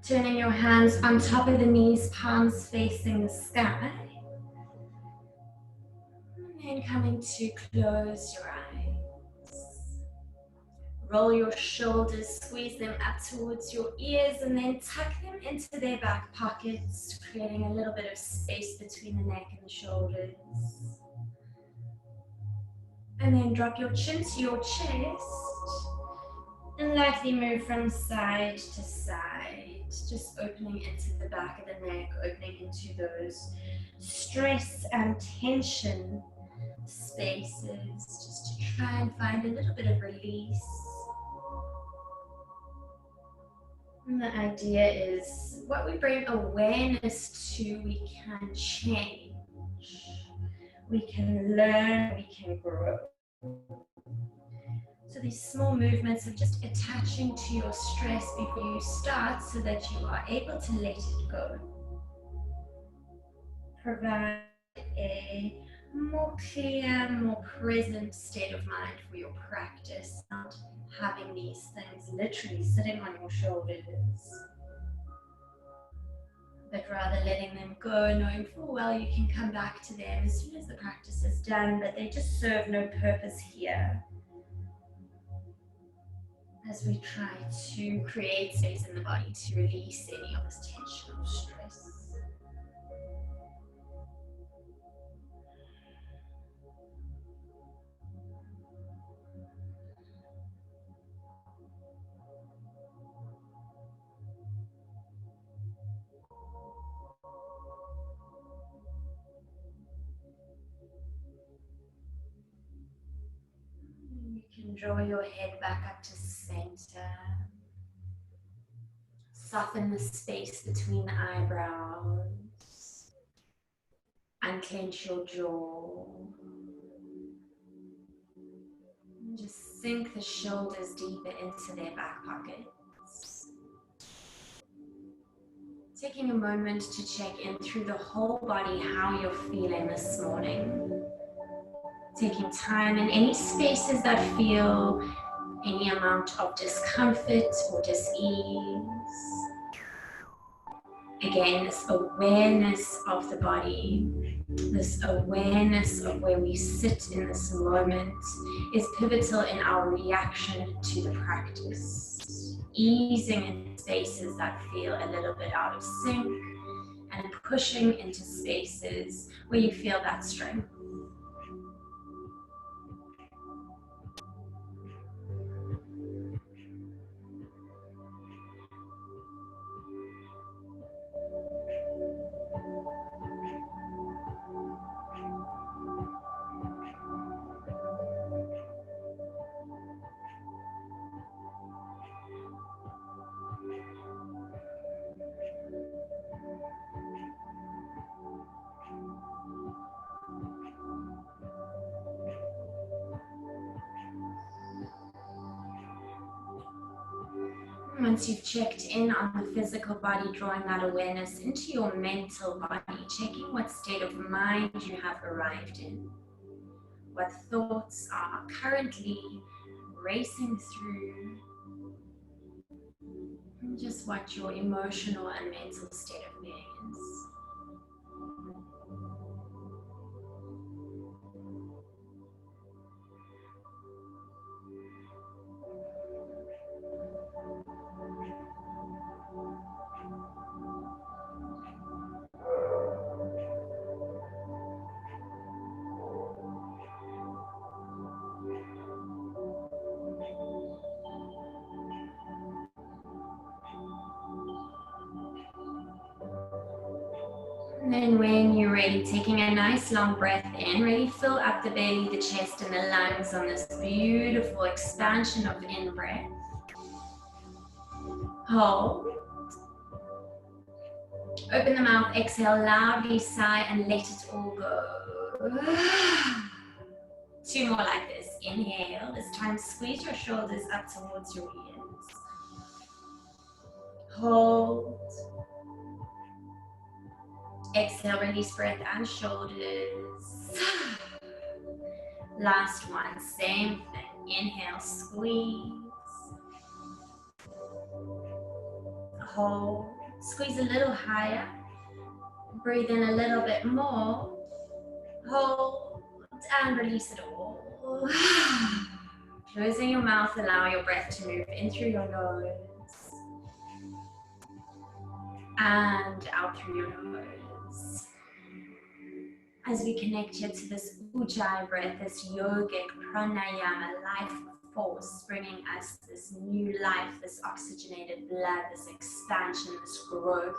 Turning your hands on top of the knees, palms facing the sky. And then coming to close your eyes. Roll your shoulders, squeeze them up towards your ears, and then tuck them into their back pockets, creating a little bit of space between the neck and the shoulders. And then drop your chin to your chest and lightly move from side to side, just opening into the back of the neck, opening into those stress and tension spaces, just to try and find a little bit of release. And the idea is what we bring awareness to, we can change. We can learn, we can grow. So these small movements of just attaching to your stress before you start so that you are able to let it go. Provide a more clear, more present state of mind for your practice, not having these things literally sitting on your shoulders, but rather letting them go, knowing full well you can come back to them as soon as the practice is done, but they just serve no purpose here as we try to create space in the body to release any of this tension or stress. You can draw your head back up to center. Soften the space between the eyebrows. Unclench your jaw. And just sink the shoulders deeper into their back pockets. Taking a moment to check in through the whole body how you're feeling this morning. Taking time in any spaces that feel any amount of discomfort or dis-ease. Again, this awareness of the body, this awareness of where we sit in this moment is pivotal in our reaction to the practice. Easing into spaces that feel a little bit out of sync and pushing into spaces where you feel that strength. Once you've checked in on the physical body, drawing that awareness into your mental body, checking what state of mind you have arrived in, what thoughts are currently racing through, and just what your emotional and mental state of being is. And then when you're ready, taking a nice long breath in, really fill up the belly, the chest, and the lungs on this beautiful expansion of in-breath. Hold. Open the mouth, exhale, loudly sigh, and let it all go. 2 more like this. Inhale. This time, squeeze your shoulders up towards your ears. Hold. Exhale, release breath and shoulders. Last one, same thing. Inhale, squeeze. hold, squeeze a little higher, breathe in a little bit more, hold, and release it all. Closing your mouth, allow your breath to move in through your nose and out through your nose. As we connect here to this Ujjayi breath, this yogic pranayama life force, bringing us this new life, this oxygenated blood, this expansion, this growth.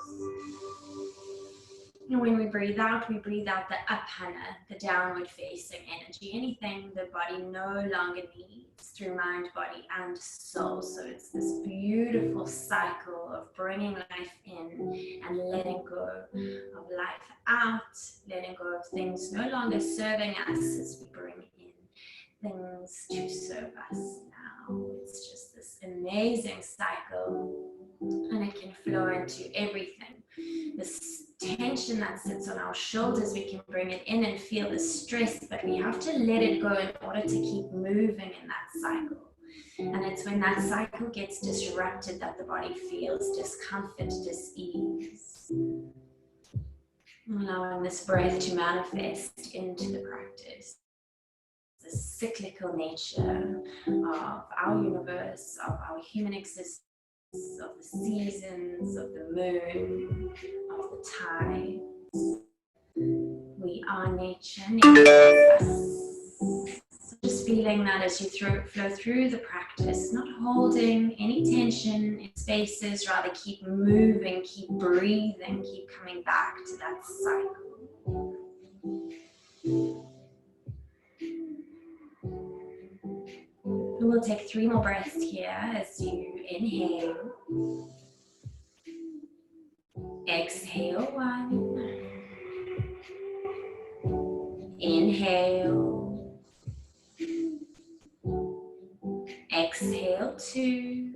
And when we breathe out the apana, the downward facing energy, anything the body no longer needs through mind, body, and soul. So it's this beautiful cycle of bringing life in and letting go of life out, letting go of things no longer serving us as we bring in things to serve us now. It's just this amazing cycle, and it can flow into everything. This tension that sits on our shoulders, we can bring it in and feel the stress, but we have to let it go in order to keep moving in that cycle. And it's when that cycle gets disrupted that the body feels discomfort, dis-ease. Allowing this breath to manifest into the practice. The cyclical nature of our universe, of our human existence, of the seasons, of the moon, of the tides. We are nature, nature is us. So just feeling that as you flow through the practice, not holding any tension in spaces, rather keep moving, keep breathing, keep coming back to that cycle. We'll take 3 more breaths here as you inhale. Exhale 1. Inhale. Exhale 2.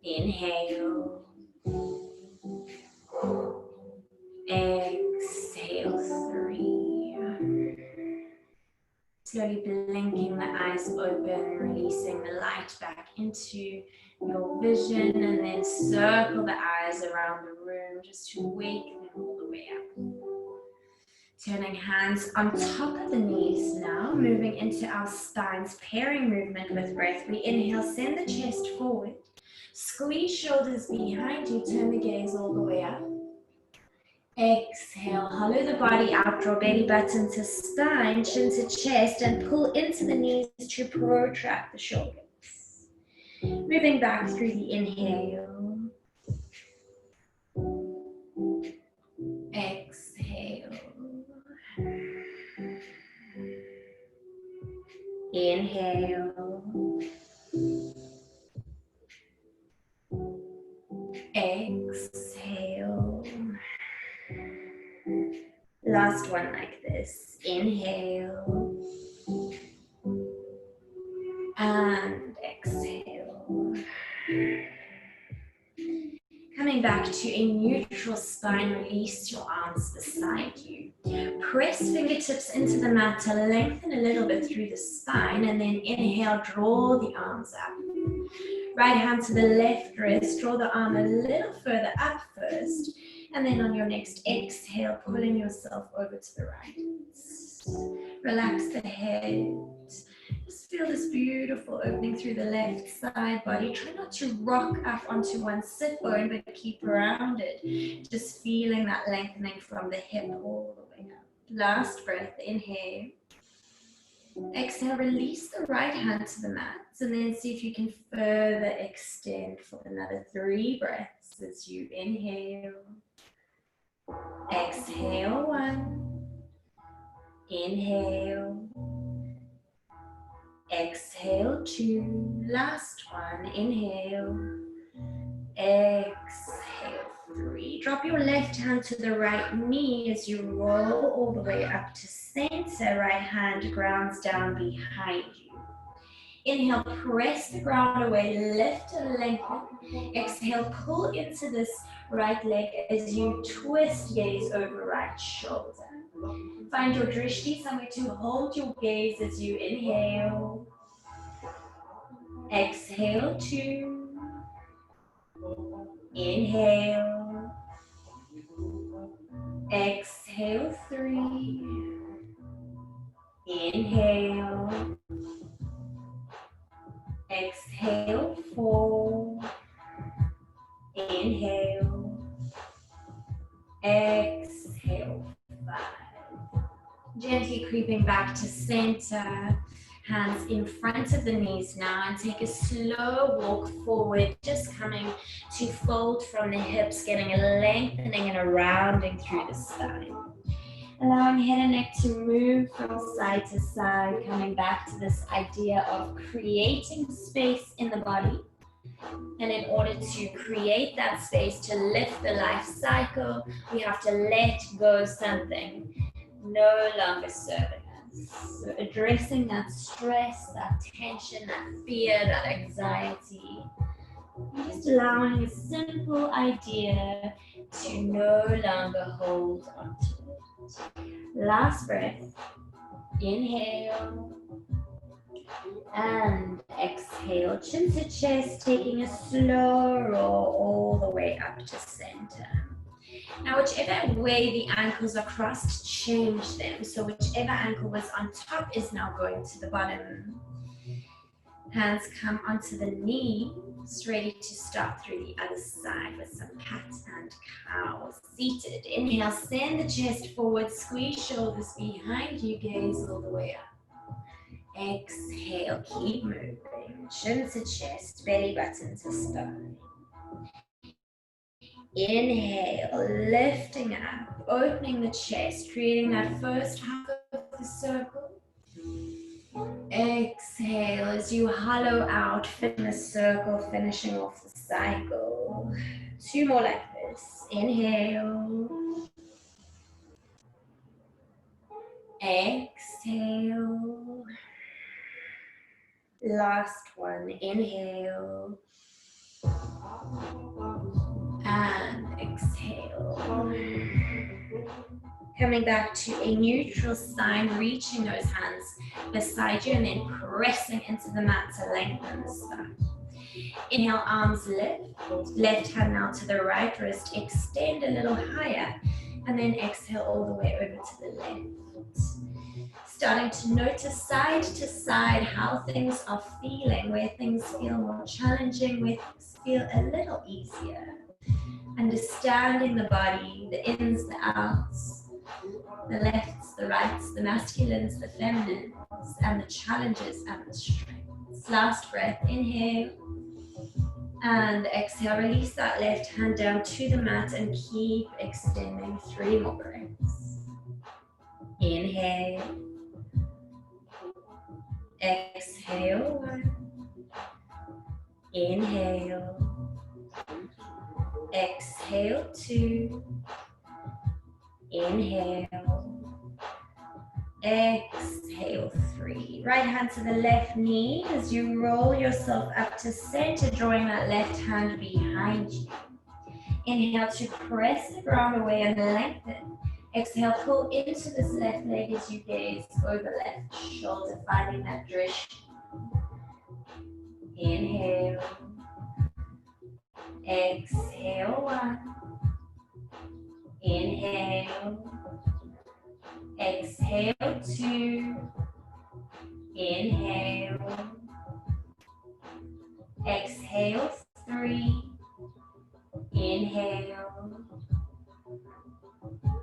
Inhale. Exhale 3. Slowly blinking the eyes open, releasing the light back into your vision, and then circle the eyes around the room just to wake them all the way up. Turning hands on top of the knees now, moving into our spine's pairing movement with breath. We inhale, send the chest forward, squeeze shoulders behind you, turn the gaze all the way up. Exhale, hollow the body out, draw belly button to spine, chin to chest, and pull into the knees to protract the shoulders. Moving back through the inhale. Exhale. Inhale. Exhale. Last one like this. Inhale. And exhale. Coming back to a neutral spine, release your arms beside you. Press fingertips into the mat to lengthen a little bit through the spine, and then inhale, draw the arms up. Right hand to the left wrist, draw the arm a little further up first, and then on your next exhale, pulling yourself over to the right. Relax the head. Just feel this beautiful opening through the left side body. Try not to rock up onto one sit bone, but keep rounded. Just feeling that lengthening from the hip all the way up. Last breath, inhale. Exhale, release the right hand to the mat, and then see if you can further extend for another 3 breaths as you inhale. Exhale 1. Inhale. Exhale 2. Last one. Inhale. Exhale 3. Drop your left hand to the right knee as you roll all the way up to center. Right hand grounds down behind you. Inhale, press the ground away, lift and lengthen. Exhale, pull into this right leg as you twist gaze over right shoulder. Find your drishti, somewhere to hold your gaze as you inhale. Exhale 2. Inhale. Exhale 3. Inhale. Exhale 4. Inhale. Exhale 5. Gently creeping back to center. Hands in front of the knees now, and take a slow walk forward, just coming to fold from the hips, getting a lengthening and a rounding through the spine. Allowing head and neck to move from side to side, coming back to this idea of creating space in the body. And in order to create that space to lift the life cycle, we have to let go something no longer serving us. So addressing that stress, that tension, that fear, that anxiety. Just allowing a simple idea to no longer hold onto it. Last breath. Inhale. And exhale. Chin to chest, taking a slow roll all the way up to center. Now, whichever way the ankles are crossed, change them. So whichever ankle was on top is now going to the bottom. Hands come onto the knees, ready to start through the other side with some cat and cow. Seated. Inhale, send the chest forward, squeeze shoulders behind you, gaze all the way up. Exhale, keep moving. Chin to chest, belly button to spine. Inhale, lifting up, opening the chest, creating that first half of the circle. Exhale as you hollow out, fin the circle, finishing off the cycle. 2 more like this. Inhale. Exhale. Last one. Inhale. And exhale. Coming back to a neutral spine, reaching those hands beside you and then pressing into the mat to lengthen the spine. Inhale, arms lift. Left hand now to the right wrist, extend a little higher, and then exhale all the way over to the left. Starting to notice side to side how things are feeling, where things feel more challenging, where things feel a little easier. Understanding the body, the ins, the outs, the lefts, the rights, the masculines, the feminines, and the challenges and the strengths. Last breath, inhale. And exhale, release that left hand down to the mat and keep extending. 3 more breaths. Inhale. Exhale. 1. Inhale. Exhale. 2. Inhale. Exhale. 3. Right hand to the left knee as you roll yourself up to center, drawing that left hand behind you. Inhale to press the ground away and lengthen. Exhale, pull into this left leg as you gaze over left shoulder, finding that drishti. Inhale. Exhale. 1. Inhale. Exhale. 2. Inhale. Exhale. 3. Inhale.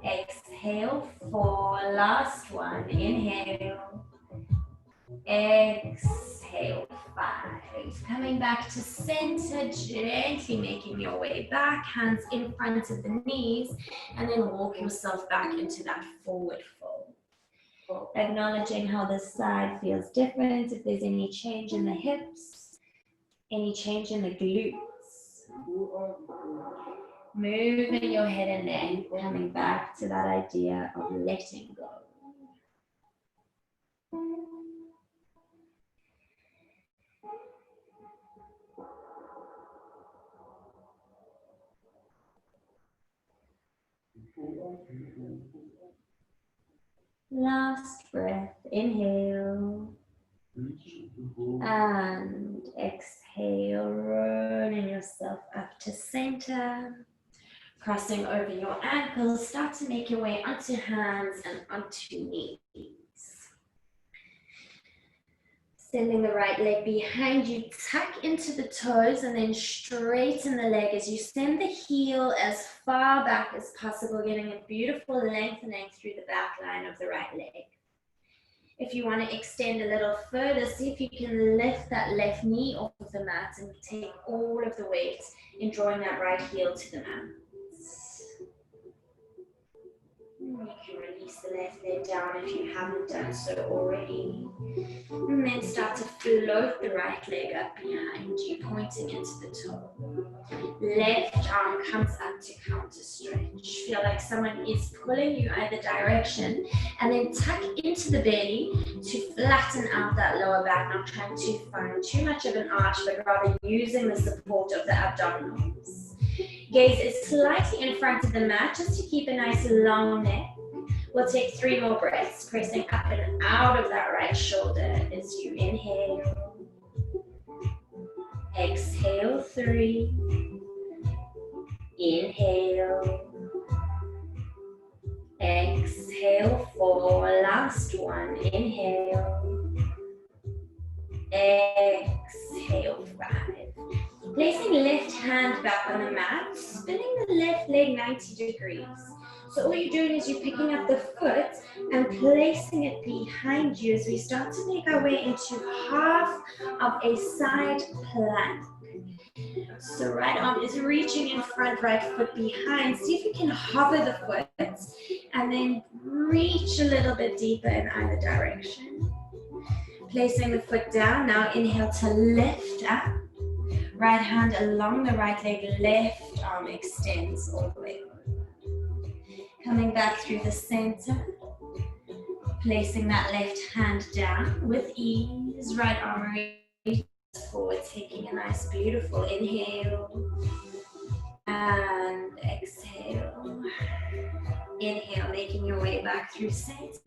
Exhale. 4. Last one. Inhale. Exhale. 5. Coming back to center, gently making your way back, hands in front of the knees, and then walk yourself back into that forward fold. Acknowledging how this side feels different, if there's any change in the hips, any change in the glutes. Moving your head and neck, coming back to that idea of letting go. Last breath, inhale. And exhale, rolling yourself up to center. Crossing over your ankles, start to make your way onto hands and onto knees. Sending the right leg behind you, tuck into the toes and then straighten the leg as you send the heel as far back as possible, getting a beautiful lengthening through the back line of the right leg. If you want to extend a little further, see if you can lift that left knee off of the mat and take all of the weight in drawing that right heel to the mat. You can release the left leg down if you haven't done so already. And then start to float the right leg up behind you, pointing into the toe. Left arm comes up to counter stretch. Feel like someone is pulling you either direction, and then tuck into the belly to flatten out that lower back, not trying to find too much of an arch, but rather using the support of the abdominals. Gaze is slightly in front of the mat just to keep a nice long neck. We'll take 3 more breaths, pressing up and out of that right shoulder as you inhale. Exhale, 3. Inhale. Exhale, 4. Last one. Inhale. Exhale, 5. Placing left hand back on the mat, spinning the left leg 90 degrees. So all you're doing is you're picking up the foot and placing it behind you as we start to make our way into half of a side plank. So right arm is reaching in front, right foot behind. See if you can hover the foot and then reach a little bit deeper in either direction. Placing the foot down, now inhale to lift up. Right hand along the right leg, left arm extends all the way. Coming back through the center, placing that left hand down with ease, right arm reaches forward, taking a nice beautiful inhale and exhale. Inhale, making your way back through center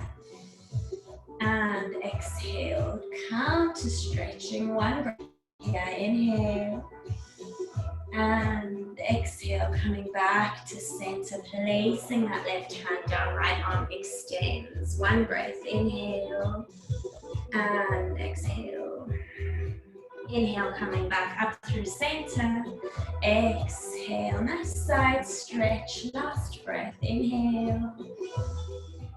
and exhale. Counter stretching, one breath. Yeah, inhale and exhale, coming back to center, placing that left hand down, right arm extends. One breath, inhale and exhale. Inhale, coming back up through center. Exhale, nice side stretch, last breath, inhale.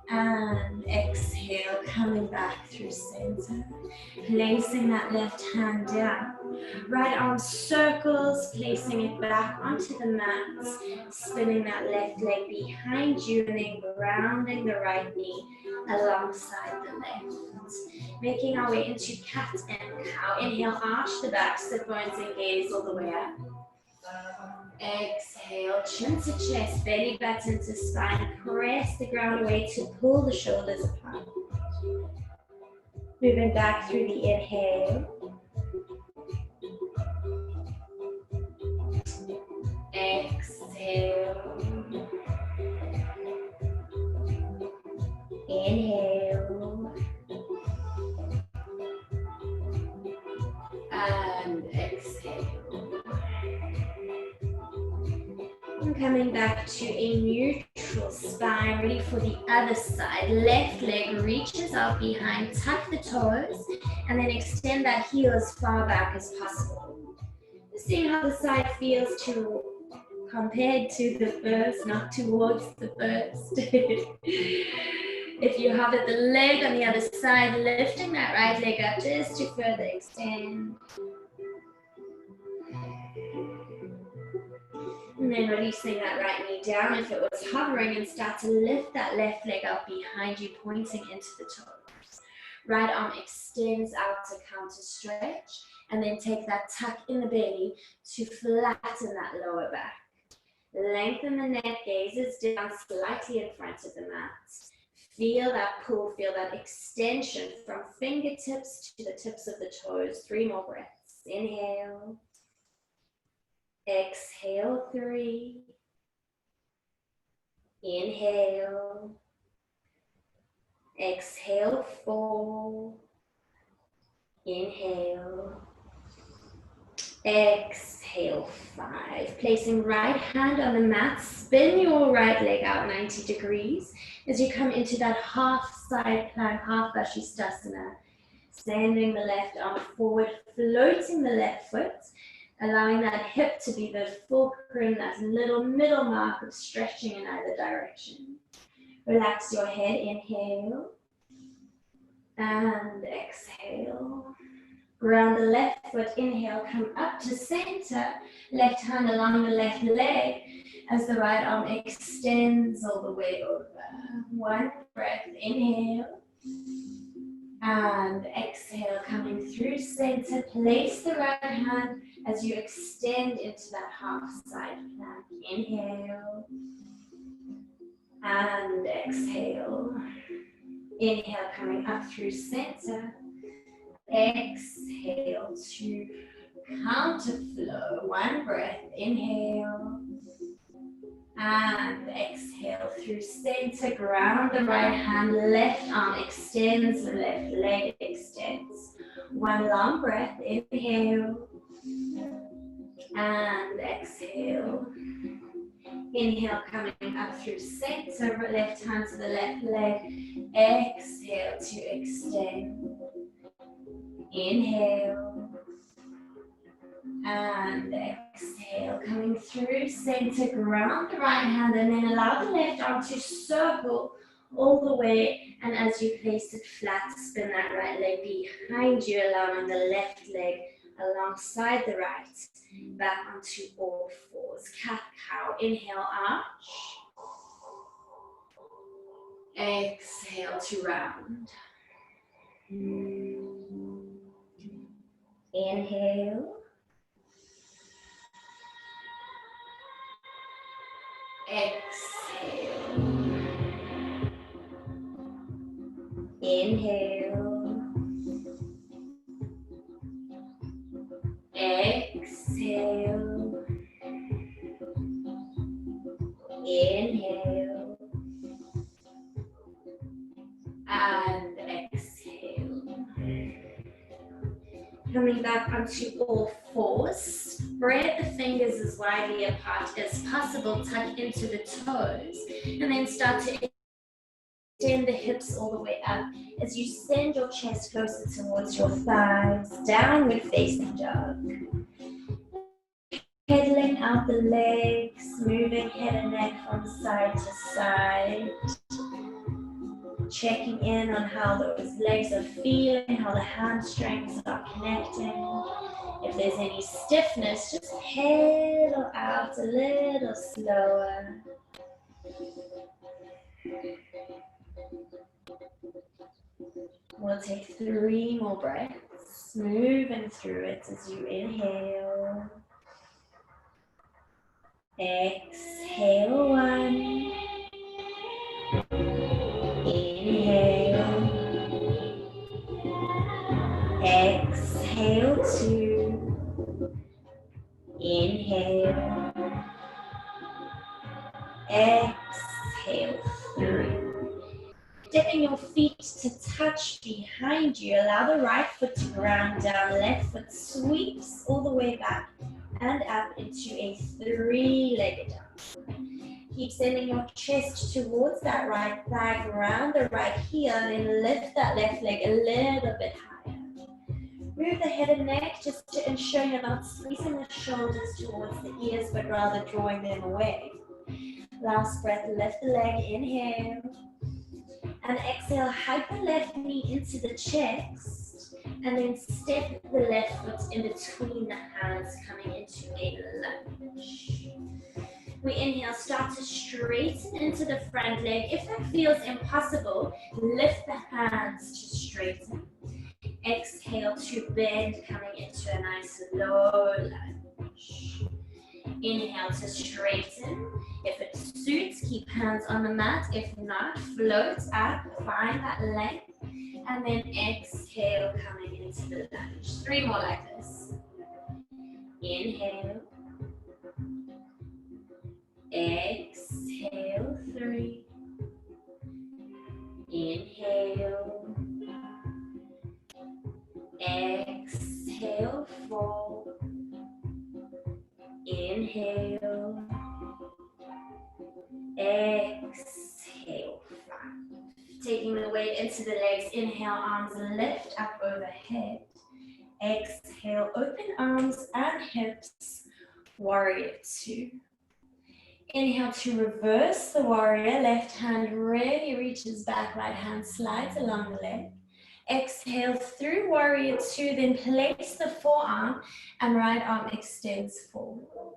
And exhale, coming back through center. Placing that left hand down. Right arm circles, placing it back onto the mat. Spinning that left leg behind you and then grounding the right knee alongside the left. Making our way into cat and cow. Inhale, arch the back, sit bones and gaze all the way up. Exhale, chin to chest, belly button to spine. Press the ground away to pull the shoulders apart. Moving back through the inhale. Exhale. Inhale. And exhale. And coming back to a neutral spine, ready for the other side. Left leg reaches out behind, tuck the toes, and then extend that heel as far back as possible. Just seeing how the side feels to compared to the first, not towards the first. If you hover the leg on the other side, lifting that right leg up just to further extend. And then releasing that right knee down if it was hovering, and start to lift that left leg up behind you, pointing into the toes. Right arm extends out to counter stretch, and then take that tuck in the belly to flatten that lower back. Lengthen the neck, gazes down slightly in front of the mat. Feel that pull, feel that extension from fingertips to the tips of the toes. 3 more breaths. Inhale. Exhale, 3. Inhale. Exhale, 4. Inhale. Exhale, 5. Placing right hand on the mat, spin your right leg out 90 degrees as you come into that half side plank, half Vashisthasana. Sending the left arm forward, floating the left foot, allowing that hip to be the fulcrum, that little middle mark of stretching in either direction. Relax your head, inhale, and exhale. Ground the left foot, inhale, come up to center, left hand along the left leg as the right arm extends all the way over. One breath, inhale, and exhale, coming through center. Place the right hand as you extend into that half side plank. Inhale, and exhale. Inhale, coming up through center. Exhale to counter flow. One breath, inhale. And exhale through center. Ground the right hand, left arm extends, the left leg extends. One long breath, inhale. And exhale. Inhale, coming up through center, left hand to the left leg. Exhale to extend. Inhale and exhale, coming through center, ground the right hand and then allow the left arm to circle all the way, and as you place it flat, spin that right leg behind you, allowing the left leg alongside the right, back onto all fours. Cat-cow, inhale, arch. Exhale to round. Inhale. Exhale. Inhale. Exhale. Inhale. And exhale. Coming back onto all fours, spread the fingers as widely apart as possible, tuck into the toes, and then start to extend the hips all the way up as you send your chest closer towards your thighs, downward facing dog. Pedaling out the legs, moving head and neck from side to side. Checking in on how those legs are feeling, how the hamstrings are connecting. If there's any stiffness, just pedal out a little slower. We'll take 3 more breaths, moving through it as you inhale. Exhale, 1. Inhale. Exhale, 2. Inhale. Exhale, 3. Stepping your feet to touch behind you. Allow the right foot to ground down. Left foot sweeps all the way back and up into a 3-legged dog. Keep sending your chest towards that right thigh, ground the right heel, and then lift that left leg a little bit higher. Move the head and neck just to ensure you're not squeezing the shoulders towards the ears, but rather drawing them away. Last breath, lift the leg, inhale. And exhale, hug the left knee into the chest, and then step the left foot in between the hands, coming into a lunge. We inhale, start to straighten into the front leg. If that feels impossible, lift the hands to straighten. Exhale to bend, coming into a nice low lunge. Inhale to straighten. If it suits, keep hands on the mat. If not, float up, find that length. And then exhale, coming into the lunge. 3 more like this. Inhale. Exhale, 3. Inhale. Exhale, fold. Inhale. Exhale, 5. Taking the weight into the legs. Inhale, arms lift up overhead. Exhale, open arms and hips. Warrior 2. Inhale to reverse the warrior. Left hand really reaches back. Right hand slides along the leg. Exhale through warrior 2. Then place the forearm and right arm extends forward.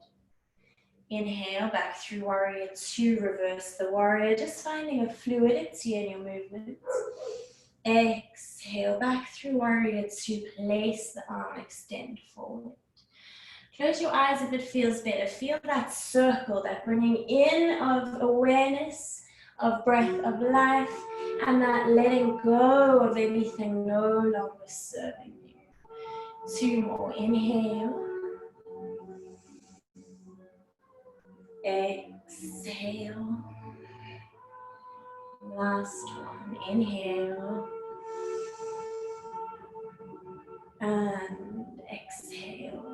Inhale back through warrior 2. Reverse the warrior. Just finding a fluidity in your movements. Exhale back through warrior 2. Place the arm, extend forward. Close your eyes if it feels better. Feel that circle, that bringing in of awareness, of breath, of life, and that letting go of anything no longer serving you. 2 more. Inhale. Exhale. Last one. Inhale. And exhale.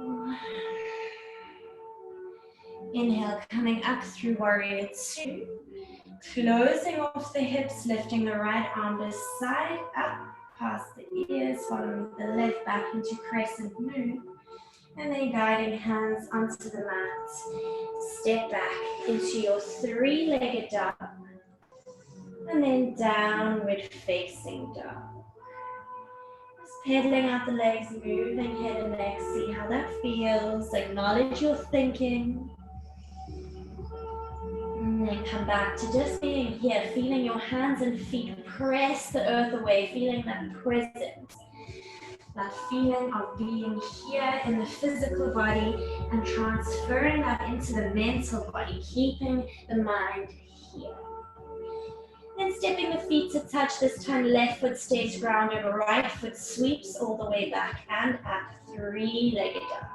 Inhale, coming up through warrior 2. Closing off the hips, lifting the right arm to side up past the ears, following the left back into crescent moon. And then guiding hands onto the mat. Step back into your 3-legged dog. And then downward facing dog. Pedaling out the legs, moving head and neck, see how that feels. Acknowledge your thinking. And then come back to just being here, feeling your hands and feet press the earth away, feeling that presence. That feeling of being here in the physical body and transferring that into the mental body, keeping the mind here. Then stepping the feet to touch, this time left foot stays grounded, right foot sweeps all the way back and up, 3-legged dog.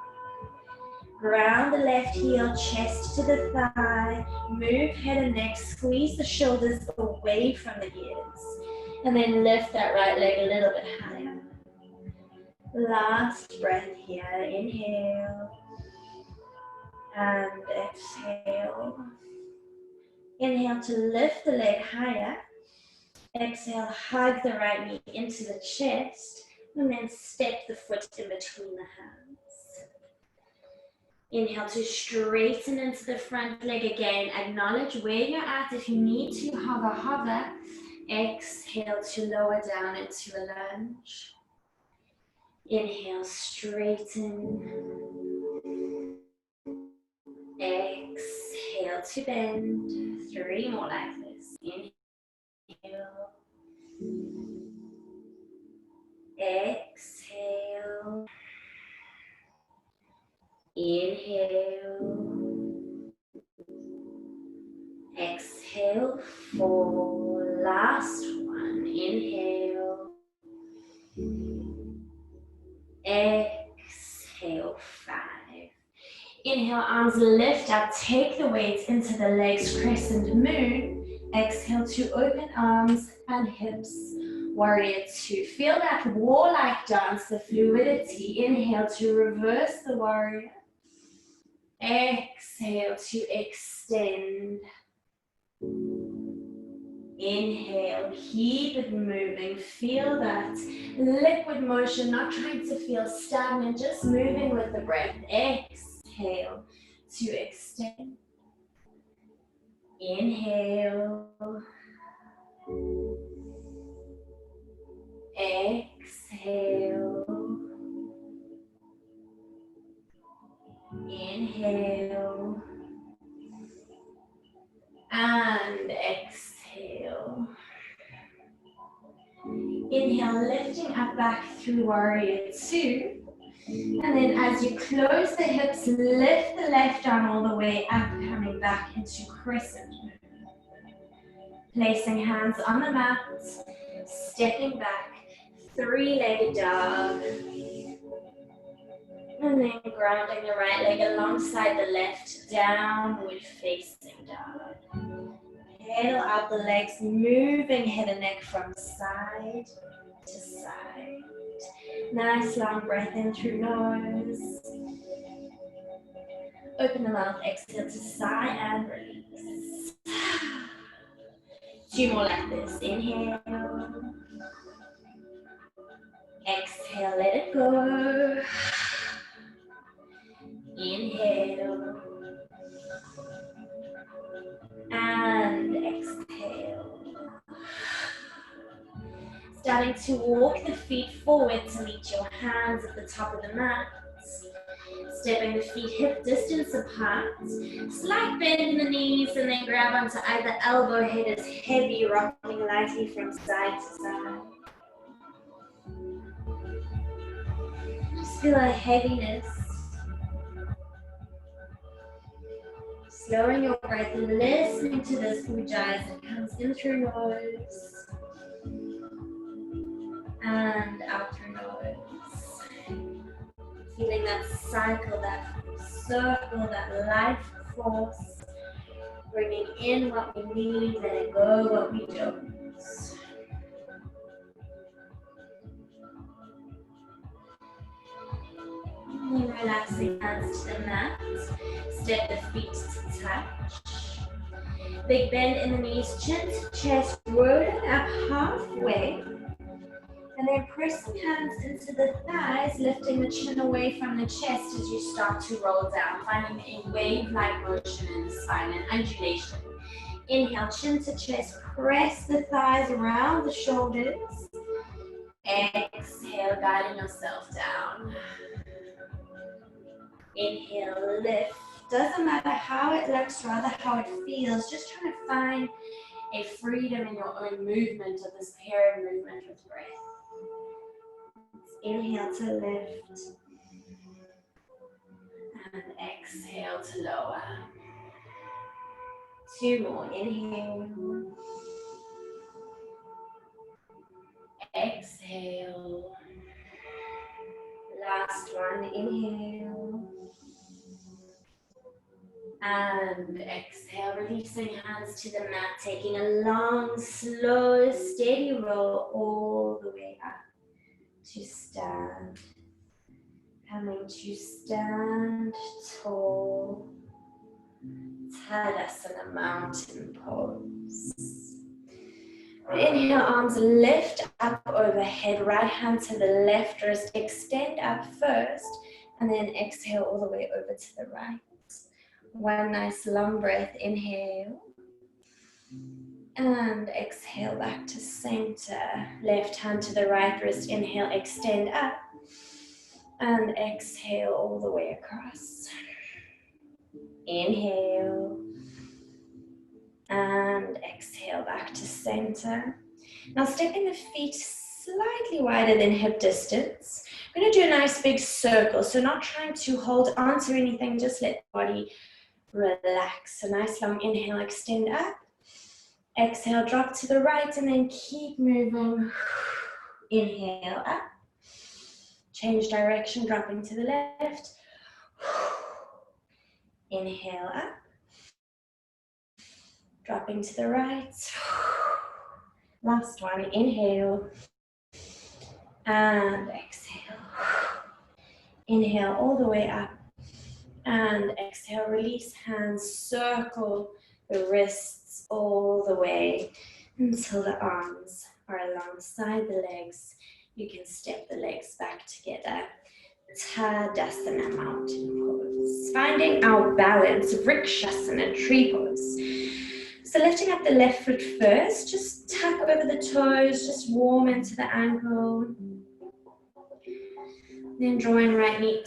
Ground the left heel, chest to the thigh, move head and neck, squeeze the shoulders away from the ears, and then lift that right leg a little bit higher. Last breath here, inhale and exhale. Inhale to lift the leg higher. Exhale, hug the right knee into the chest, and then step the foot in between the hands. Inhale to straighten into the front leg again. Acknowledge where you're at. If you need to, hover. Exhale to lower down into a lunge. Inhale, straighten. Exhale to bend. 3 more like this. Inhale. Exhale. Inhale. Exhale. 4. Last one. Inhale. Exhale. 5. Inhale, arms lift up. Take the weight into the legs, crescent moon. Exhale to open arms and hips. Warrior 2. Feel that warlike dance, the fluidity. Inhale to reverse the warrior. Exhale to extend. Inhale, keep it moving. Feel that liquid motion, not trying to feel stagnant, just moving with the breath. Exhale to extend. Inhale. Exhale. Inhale. And exhale. Inhale, lifting up back through warrior 2. And then as you close the hips, lift the left arm all the way up, coming back into crescent moon. Placing hands on the mat, stepping back, 3-legged dog. And then grounding the right leg alongside the left, downward facing dog. Pedal out the legs, moving head and neck from side to side. Nice long breath in through nose. Open the mouth, exhale to sigh and release. 2 more like this. Inhale. Exhale, let it go. Inhale. And exhale. Starting to walk the feet forward to meet your hands at the top of the mat. Stepping the feet hip distance apart. Slight bend in the knees and then grab onto either elbow. Head is heavy, rocking lightly from side to side. Just feel a heaviness. Slowing your breath and listening to this ujjayi that comes in through nose and out through nose. Feeling that cycle, that circle, that life force. Bringing in what we need, letting go what we don't. And relaxing hands to the mat. Step the feet to touch. Big bend in the knees, chin to chest, roll it up halfway. And then pressing hands into the thighs, lifting the chin away from the chest as you start to roll down, finding a wave-like motion in the spine, an undulation. Inhale, chin to chest, press the thighs around the shoulders. Exhale, guiding yourself down. Inhale, lift. Doesn't matter how it looks, rather how it feels. Just trying to find a freedom in your own movement of this pairing movement with breath. Inhale to lift. And exhale to lower. 2 more. Inhale. Exhale. Last one. Inhale. And exhale, releasing hands to the mat, taking a long, slow, steady roll all the way up to stand. Coming to stand tall. Tadasana, mountain pose. Inhale, arms lift up overhead, right hand to the left wrist, extend up first, and then exhale all the way over to the right. One nice long breath, inhale. And exhale back to center. Left hand to the right wrist, inhale, extend up. And exhale all the way across. Inhale. And exhale back to center. Now stepping the feet slightly wider than hip distance. I'm going to do a nice big circle. So not trying to hold on to anything, just let the body relax. A nice long inhale, extend up. Exhale, drop to the right and then keep moving. Inhale up. Change direction, dropping to the left. Inhale up. Dropping to the right. Last one, inhale. And exhale. Inhale all the way up. And exhale, release hands, circle the wrists all the way until the arms are alongside the legs. You can step the legs back together. Tadasana, mountain pose. Finding our balance, Vrikshasana, tree pose. So lifting up the left foot first, just tuck over the toes, just warm into the ankle. Then drawing left knee,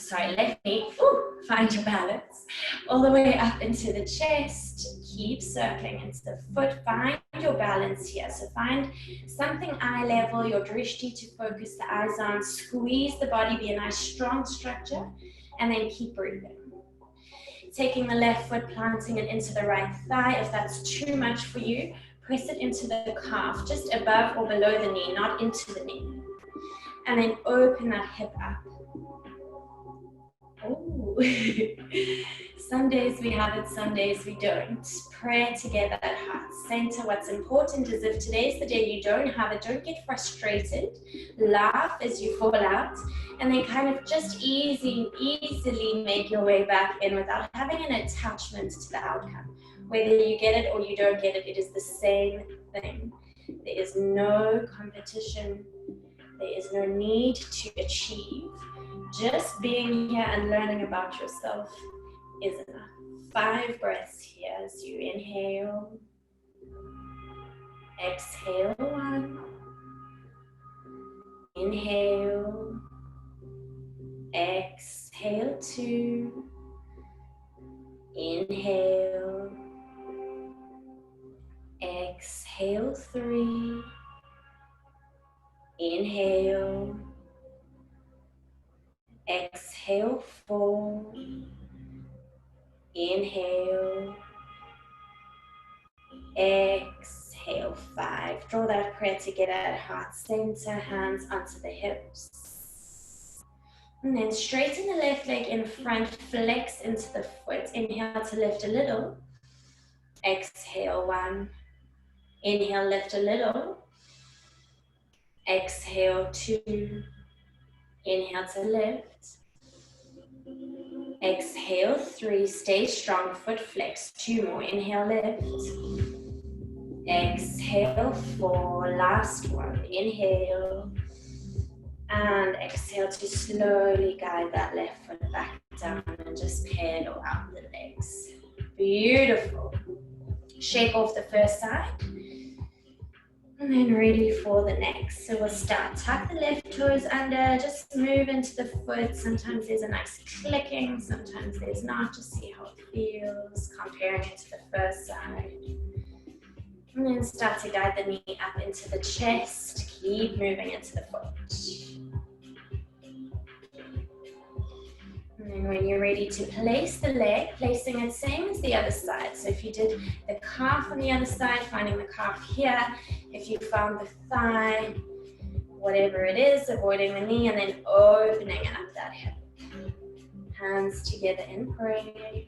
find your balance. All the way up into the chest, keep circling into the foot, find your balance here. So find something eye level, your drishti to focus the eyes on, squeeze the body, be a nice strong structure, and then keep breathing. Taking the left foot, planting it into the right thigh. If that's too much for you, press it into the calf, just above or below the knee, not into the knee. And then open that hip up. Ooh. Some days we have it, some days we don't. Prayer together at heart center. What's important is if today's the day you don't have it, don't get frustrated. Laugh as you fall out, and then kind of just easily make your way back in without having an attachment to the outcome. Whether you get it or you don't get it, it is the same thing. There is no competition. There is no need to achieve. Just being here and learning about yourself is enough. 5 breaths here as you inhale. Exhale 1. Inhale. Exhale 2. Inhale. Exhale 3. Inhale. Exhale 4. Inhale. Exhale 5. Draw that prayer together at heart center, hands onto the hips. And then straighten the left leg in front, flex into the foot. Inhale to lift a little. Exhale 1. Inhale, lift a little. Exhale 2. Inhale to lift. Exhale 3. Stay strong, foot flex. 2 more. Inhale, lift. Exhale 4. Last one. Inhale. And exhale to slowly guide that left foot back down and just pedal out the legs. Beautiful. Shake off the first side. And then ready for the next. So we'll start. Tuck the left toes under. Just move into the foot. Sometimes there's a nice clicking. Sometimes there's not. Just see how it feels. Comparing it to the first side. And then start to guide the knee up into the chest. Keep moving into the foot. And then when you're ready to place the leg, placing it same as the other side. So if you did the calf on the other side, finding the calf here. If you found the thigh, whatever it is, avoiding the knee, and then opening up that hip. Hands together in prayer.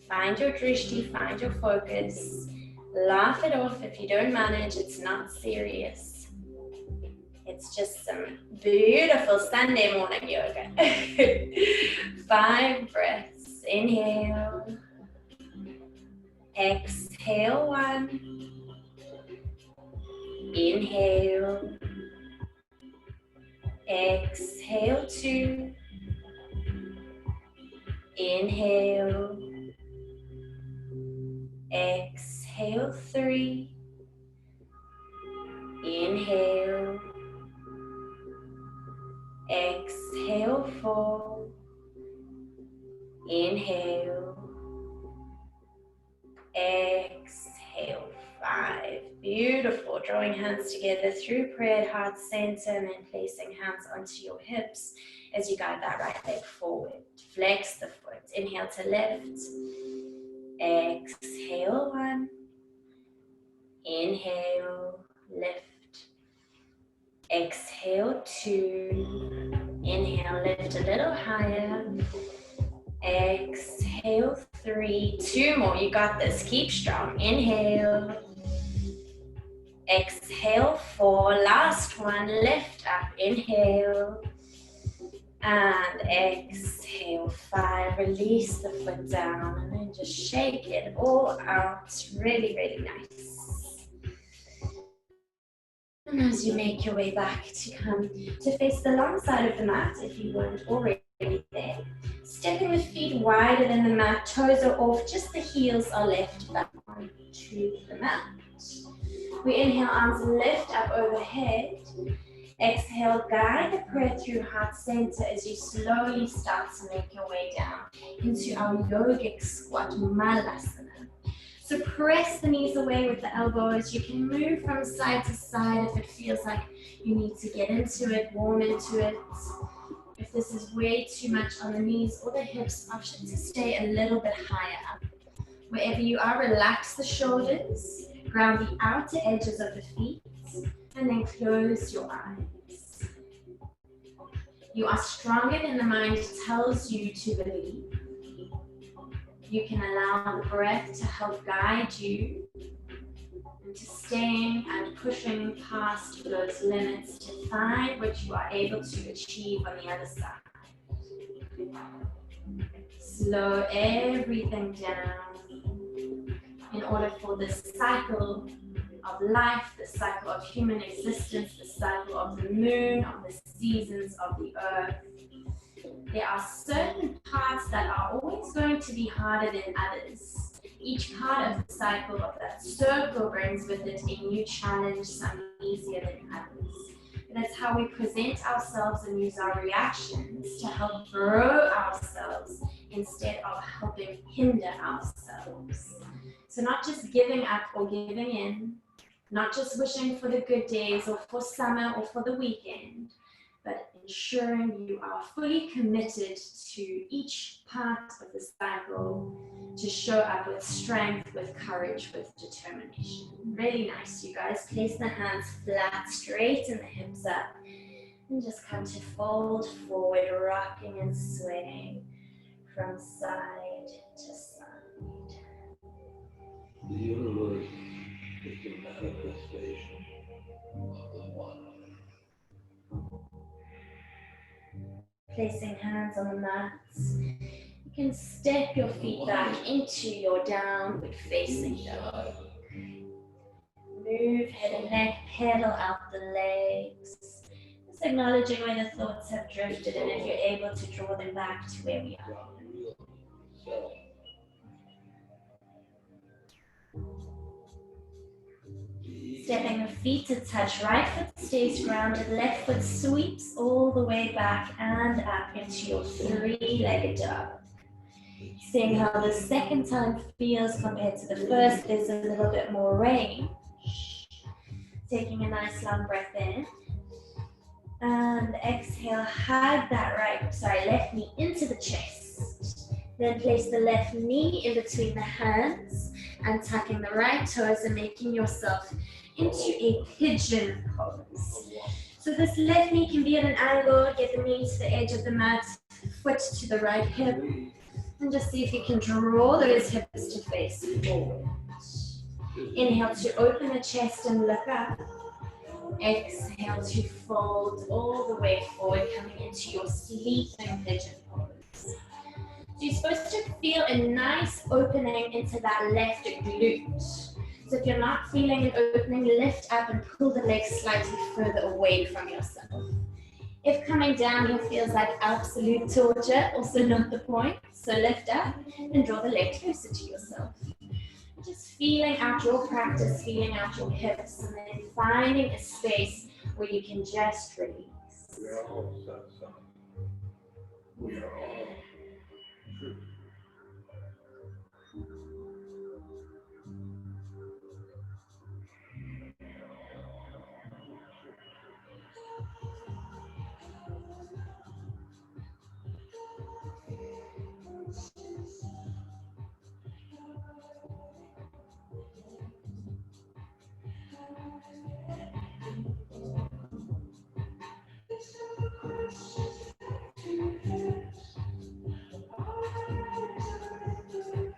Find your drishti, find your focus. Laugh it off if you don't manage, it's not serious. It's just some beautiful Sunday morning yoga. 5 breaths. Inhale. Exhale 1. Inhale. Exhale 2. Inhale. Exhale 3. Inhale. Exhale 4. Inhale. Exhale 5. Beautiful. Drawing hands together through prayer, heart center, and then placing hands onto your hips as you guide that right leg forward. Flex the foot. Inhale to lift. Exhale 1. Inhale, lift. Exhale 2. Inhale, lift a little higher. Exhale 3. 2 more. You got this. Keep strong. Inhale. Exhale 4. Last one. Lift up. Inhale. And exhale 5. Release the foot down and then just shake it all out. Really, really nice. And as you make your way back to come to face the long side of the mat, if you weren't already there, stepping the feet wider than the mat, toes are off, just the heels are left back onto the mat. We inhale, arms lift up overhead. Exhale, guide the prayer through heart center as you slowly start to make your way down into our yogic squat, malasana. So press the knees away with the elbows. You can move from side to side if it feels like you need to get into it, warm into it. If this is way too much on the knees or the hips, option to stay a little bit higher up. Wherever you are, relax the shoulders, ground the outer edges of the feet, and then close your eyes. You are stronger than the mind tells you to believe. you can allow the breath to help guide you into staying and pushing past those limits to find what you are able to achieve on the other side. Slow everything down in order for this cycle of life, the cycle of human existence, the cycle of the moon, of the seasons of the earth. There are certain parts that are always going to be harder than others. Each part of the cycle of that circle brings with it a new challenge, some easier than others. That's how we present ourselves and use our reactions to help grow ourselves instead of helping hinder ourselves. So not just giving up or giving in, not just wishing for the good days or for summer or for the weekend, but ensuring you are fully committed to each part of the cycle to show up with strength, with courage, with determination. Really nice, you guys. Place the hands flat, straight, and the hips up. And just come to fold forward, rocking and swaying from side to side. The universe is the manifestation of the one. Placing hands on the mats. You can step your feet back into your downward facing dog. Move head and neck, pedal out the legs. Just acknowledging where the thoughts have drifted and if you're able to draw them back to where we are. Stepping the feet to touch, right foot stays grounded, left foot sweeps all the way back and up into your three-legged dog. Seeing how the second time feels compared to the first, there's a little bit more range. Taking a nice long breath in. And exhale, hug that left knee into the chest. Then place the left knee in between the hands and tucking the right toes and making yourself into a pigeon pose. So this left knee can be at an angle, get the knee to the edge of the mat, foot to the right hip, and just see if you can draw those hips to face forward. Inhale to open the chest and look up. Exhale to fold all the way forward, coming into your sleeping pigeon pose. So you're supposed to feel a nice opening into that left glute. So if you're not feeling an opening, lift up and pull the legs slightly further away from yourself. If coming down here feels like absolute torture, also not the point. So lift up and draw the leg closer to yourself. Just feeling out your practice, feeling out your hips, and then finding a space where you can just release. We are all satsang. We are all truth.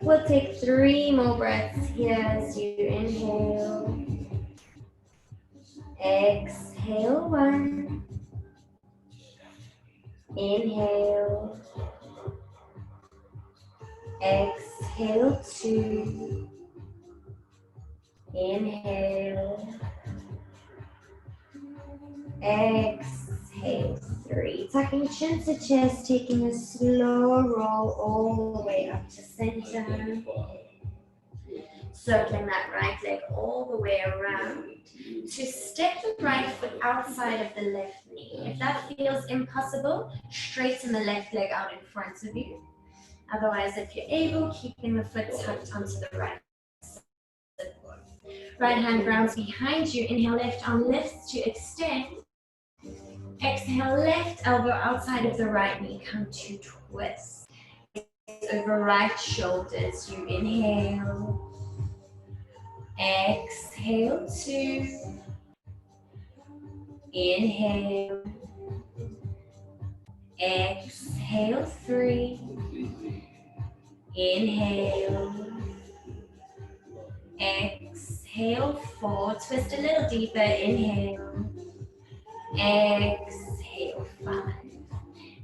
We'll take 3 more breaths here as you inhale. Exhale 1. Inhale. Exhale 2. Inhale. Exhale 3. Tucking chin to chest, taking a slow roll all the way up to center. Circling that right leg all the way around. To step the right foot outside of the left knee. If that feels impossible, straighten the left leg out in front of you. Otherwise, if you're able, keeping the foot tucked onto the right side. Right hand grounds behind you. Inhale, left arm lifts to extend. Exhale, left elbow outside of the right knee. Come to twist. Over right shoulders. You inhale. Exhale 2. Inhale. Exhale 3. Inhale. Exhale, 4. Twist a little deeper. Inhale. Exhale, 5.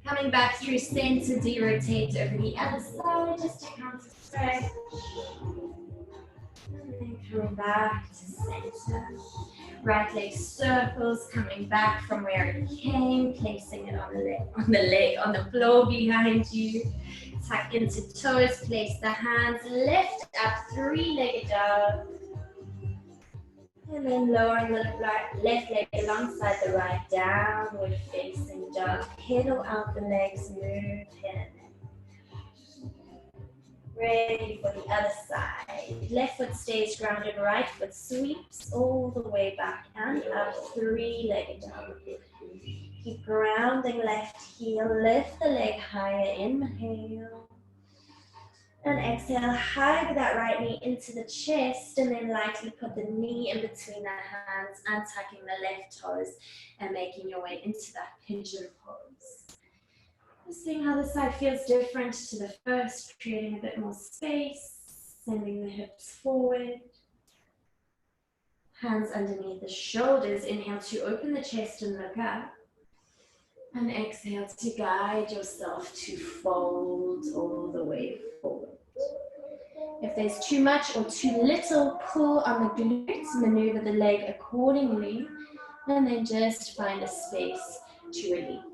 Coming back through center, do you rotate over the other side just to counter stretch. And then coming back to center. Right leg circles, coming back from where it came, placing it on the leg, on the floor behind you. Tuck into toes, place the hands, lift up, 3-legged dog. And then lowering the left leg alongside the right, downward facing dog. Pedal out the legs, move in. Ready for the other side. Left foot stays grounded, right foot sweeps all the way back and up, 3-legged dog. Keep grounding left heel, lift the leg higher, inhale. And exhale, hug that right knee into the chest and then lightly put the knee in between the hands, untucking the left toes and making your way into that pigeon pose. Just seeing how the side feels different to the first, creating a bit more space, sending the hips forward. Hands underneath the shoulders, inhale to open the chest and look up. And exhale to guide yourself to fold all the way forward. If there's too much or too little pull on the glutes, maneuver the leg accordingly, and then just find a space to release.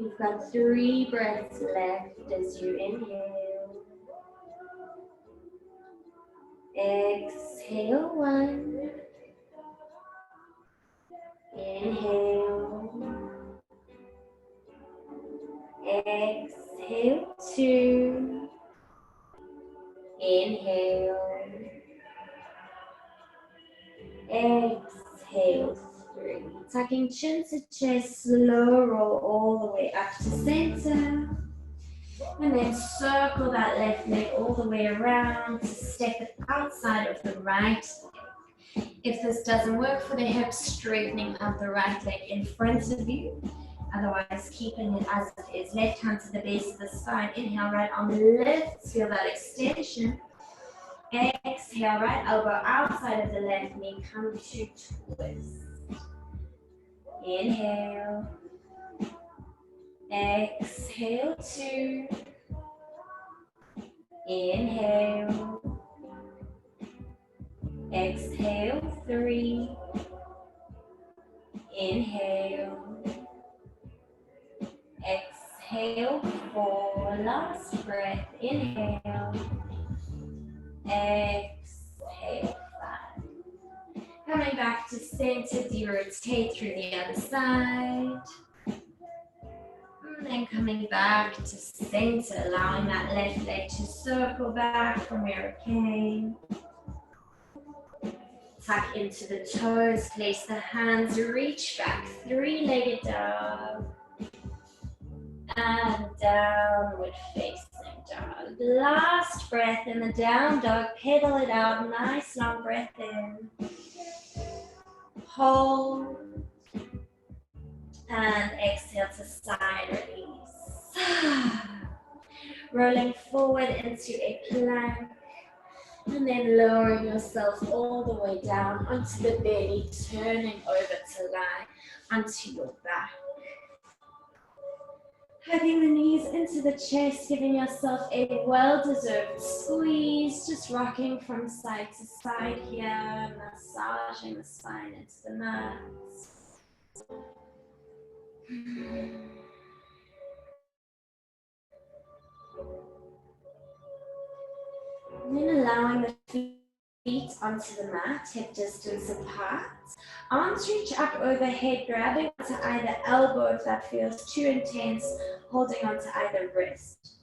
We've got 3 breaths left as you inhale. Exhale, 1. Inhale. Exhale, 2. Inhale. Exhale, 3. Tucking chin to chest, slow roll all the way up to center. And then circle that left leg all the way around to step it outside of the right leg. If this doesn't work for the hips, straightening out the right leg in front of you. Otherwise, keeping it as it is. Left hand to the base of the spine. Inhale, right arm lifts. Feel that extension. Exhale, right elbow outside of the left knee. Come to twist. Inhale. Exhale, 2. Inhale. Exhale, 3. Inhale. Exhale, 4. Last breath. Inhale. Exhale, 5. Coming back to center, rotate through the other side. And then coming back to center, allowing that left leg to circle back from where it came. Tuck into the toes, place the hands, reach back, 3-legged dog. And downward facing dog. Last breath in the down dog, pedal it out, nice long breath in. Hold. And exhale to side release. Rolling forward into a plank. And then lowering yourself all the way down onto the belly, turning over to lie onto your back. Hugging the knees into the chest, giving yourself a well-deserved squeeze, just rocking from side to side here, massaging the spine into the mat. And then allowing the feet onto the mat, hip distance apart. Arms reach up overhead, grabbing onto either elbow if that feels too intense, holding onto either wrist.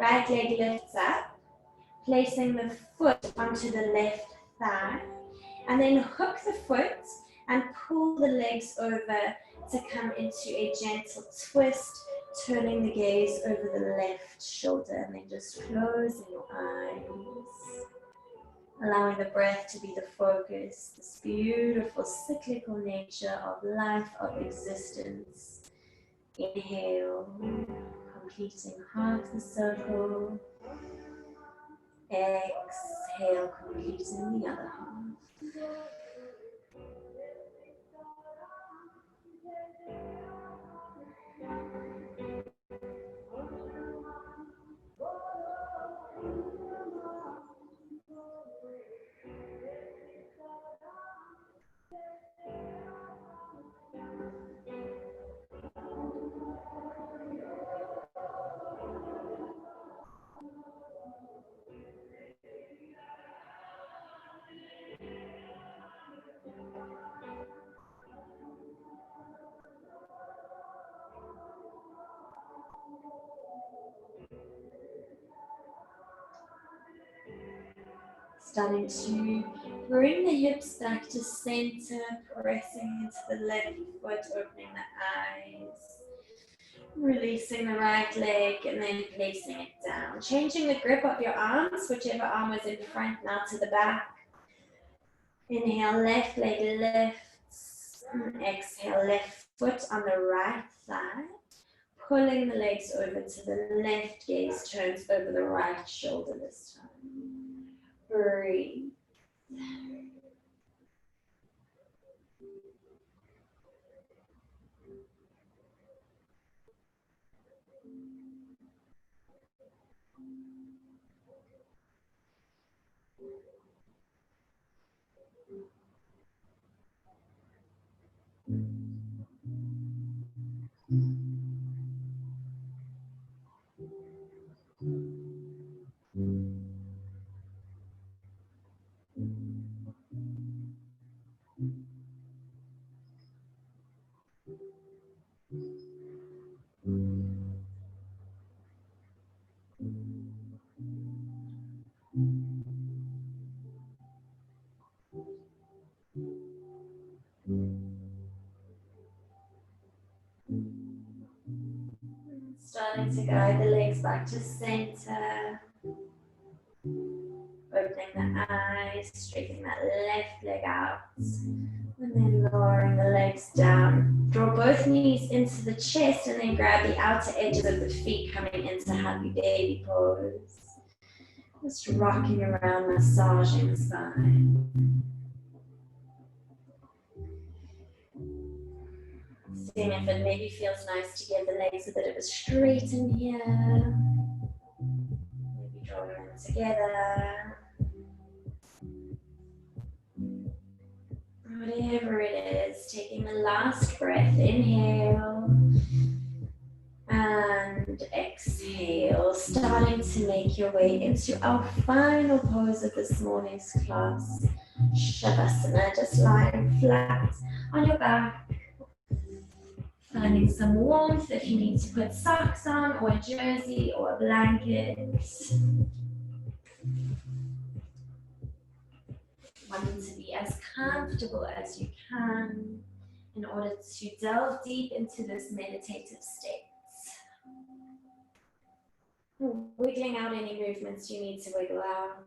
Right leg lifts up, placing the foot onto the left thigh, and then hook the foot and pull the legs over to come into a gentle twist, turning the gaze over the left shoulder, and then just closing your eyes. Allowing the breath to be the focus, this beautiful cyclical nature of life, of existence. Inhale, completing half the circle. Exhale, completing the other half. Starting to bring the hips back to center, pressing into the left foot, opening the eyes. Releasing the right leg and then placing it down. Changing the grip of your arms, whichever arm was in front, now to the back. Inhale, left leg lifts. Exhale, left foot on the right thigh. Pulling the legs over to the left, gaze turns over the right shoulder this time. Breathe. Starting to guide the legs back to center. Opening the eyes, straightening that left leg out. And then lowering the legs down. Draw both knees into the chest and then grab the outer edges of the feet coming into happy baby pose. Just rocking around, massaging the spine. Seeing if it maybe feels nice to give the legs a bit of a straighten here. Maybe drawing them together. Whatever it is, taking the last breath, inhale and exhale, starting to make your way into our final pose of this morning's class, Shavasana, just lying flat on your back, finding some warmth if you need to put socks on or a jersey or a blanket. Wanting to be as comfortable as you can in order to delve deep into this meditative state. Wiggling out any movements you need to wiggle out.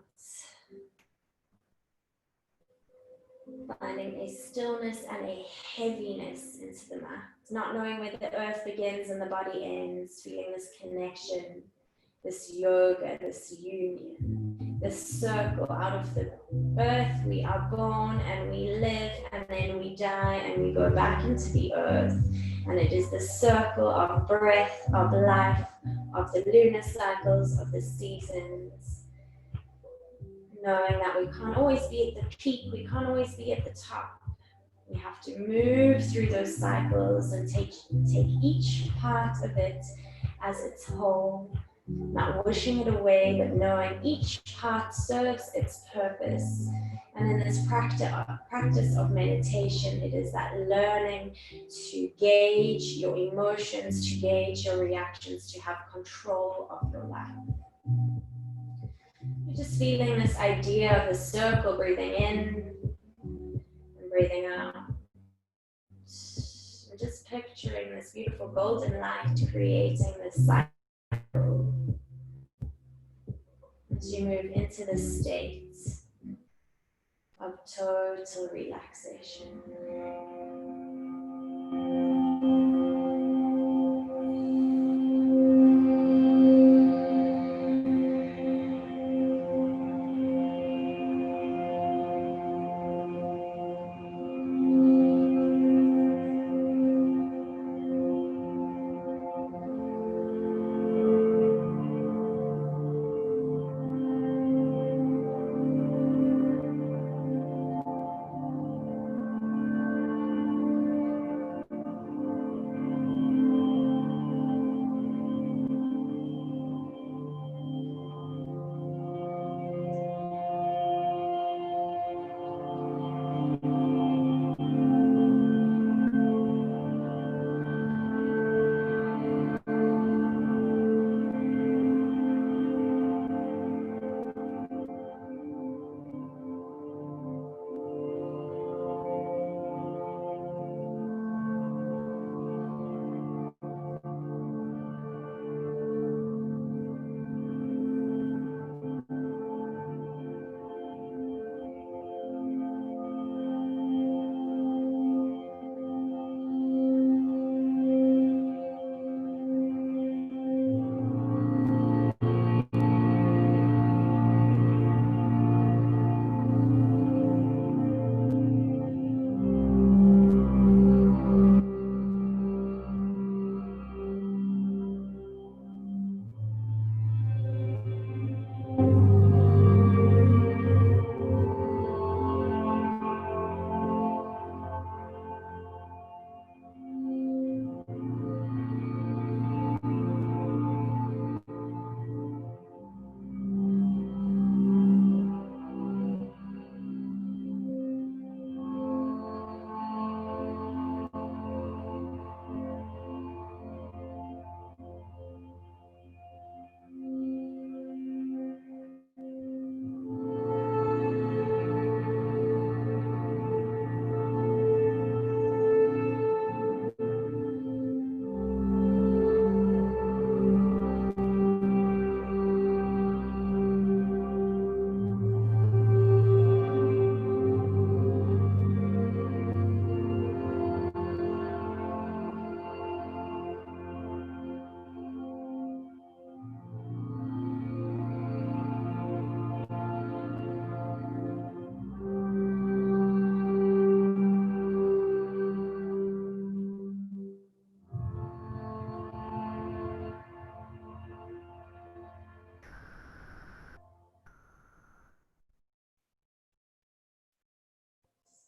Finding a stillness and a heaviness into the mat. Not knowing where the earth begins and the body ends. Feeling this connection, this yoga, this union, this circle. Out of the earth we are born and we live and then we die and we go back into the earth. And it is the circle of breath, of life, of the lunar cycles, of the seasons. Knowing that we can't always be at the peak, we can't always be at the top. We have to move through those cycles and take each part of it as its whole, Not wishing it away, but knowing each part serves its purpose. And in this practice of meditation, it is that learning to gauge your emotions, to gauge your reactions, to have control of your life. You're just feeling this idea of a circle, breathing in and breathing out. And just picturing this beautiful golden light creating this cycle as you move into the state of total relaxation.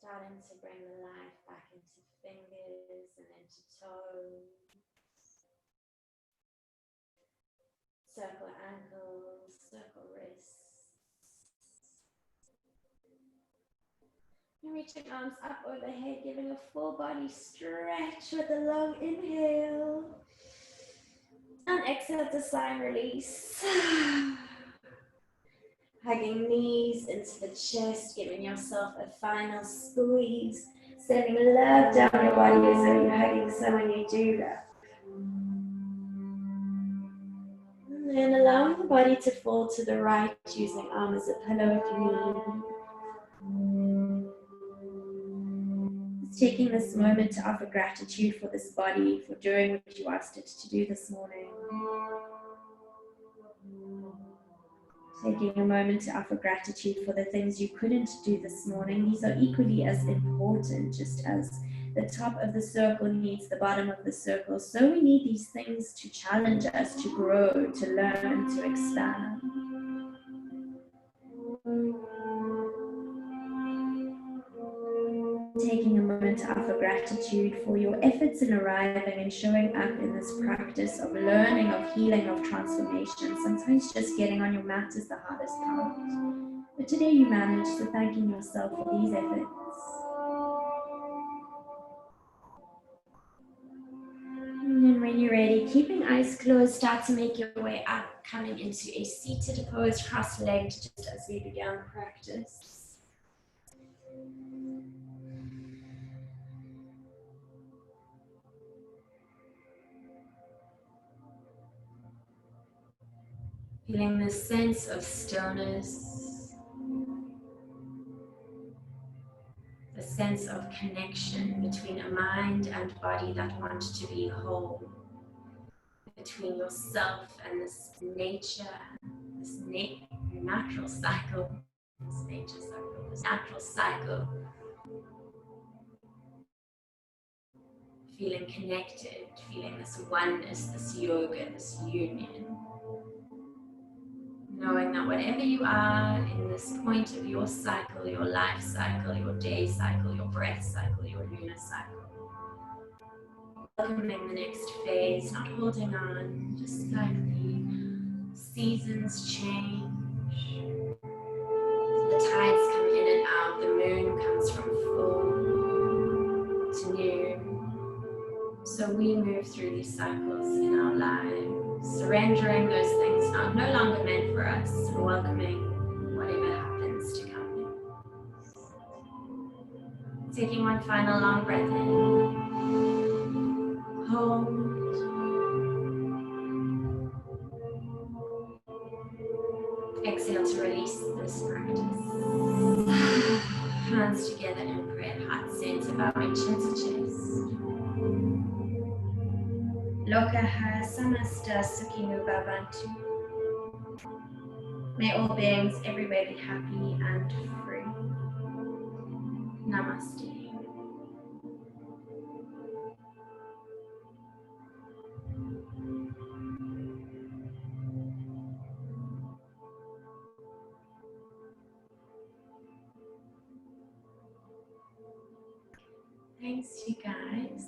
Starting to bring the light back into fingers and into toes. Circle ankles, circle wrists. And reaching arms up overhead, giving a full body stretch with a long inhale. And exhale to sigh and release. Hugging knees into the chest, giving yourself a final squeeze. Sending love down your body as though you're hugging someone you do love. And then allowing the body to fall to the right, using arm as a pillow if you need. Just taking this moment to offer gratitude for this body, for doing what you asked it to do this morning. Taking a moment to offer gratitude for the things you couldn't do this morning. These are equally as important, just as the top of the circle needs the bottom of the circle. So we need these things to challenge us, to grow, to learn, to expand. Taking a moment to offer gratitude for your efforts in arriving and showing up in this practice of learning, of healing, of transformation. Sometimes just getting on your mat is the hardest part. But today you managed, so thanking yourself for these efforts. And then when you're ready, keeping eyes closed, start to make your way up, coming into a seated pose, cross-legged, just as we began practice. Feeling this sense of stillness, the sense of connection between a mind and body that want to be whole, between yourself and this nature, this natural cycle, this natural cycle. Feeling connected, feeling this oneness, this yoga, this union. Knowing that whatever you are in this point of your cycle, your life cycle, your day cycle, your breath cycle, your lunar cycle, welcoming the next phase, not holding on, just like the seasons change. The tides come in and out, the moon comes from full to new. So we move through these cycles in our lives, surrendering those things no longer meant for us, and welcoming whatever happens to come in. Taking one final long breath in. Hold. Exhale to release this practice. Hands together in prayer, heart center, bowing chin to chest. Lokaha samasta sukhinu bhavantu. May all beings everywhere be happy and free. Namaste. Thanks, you guys.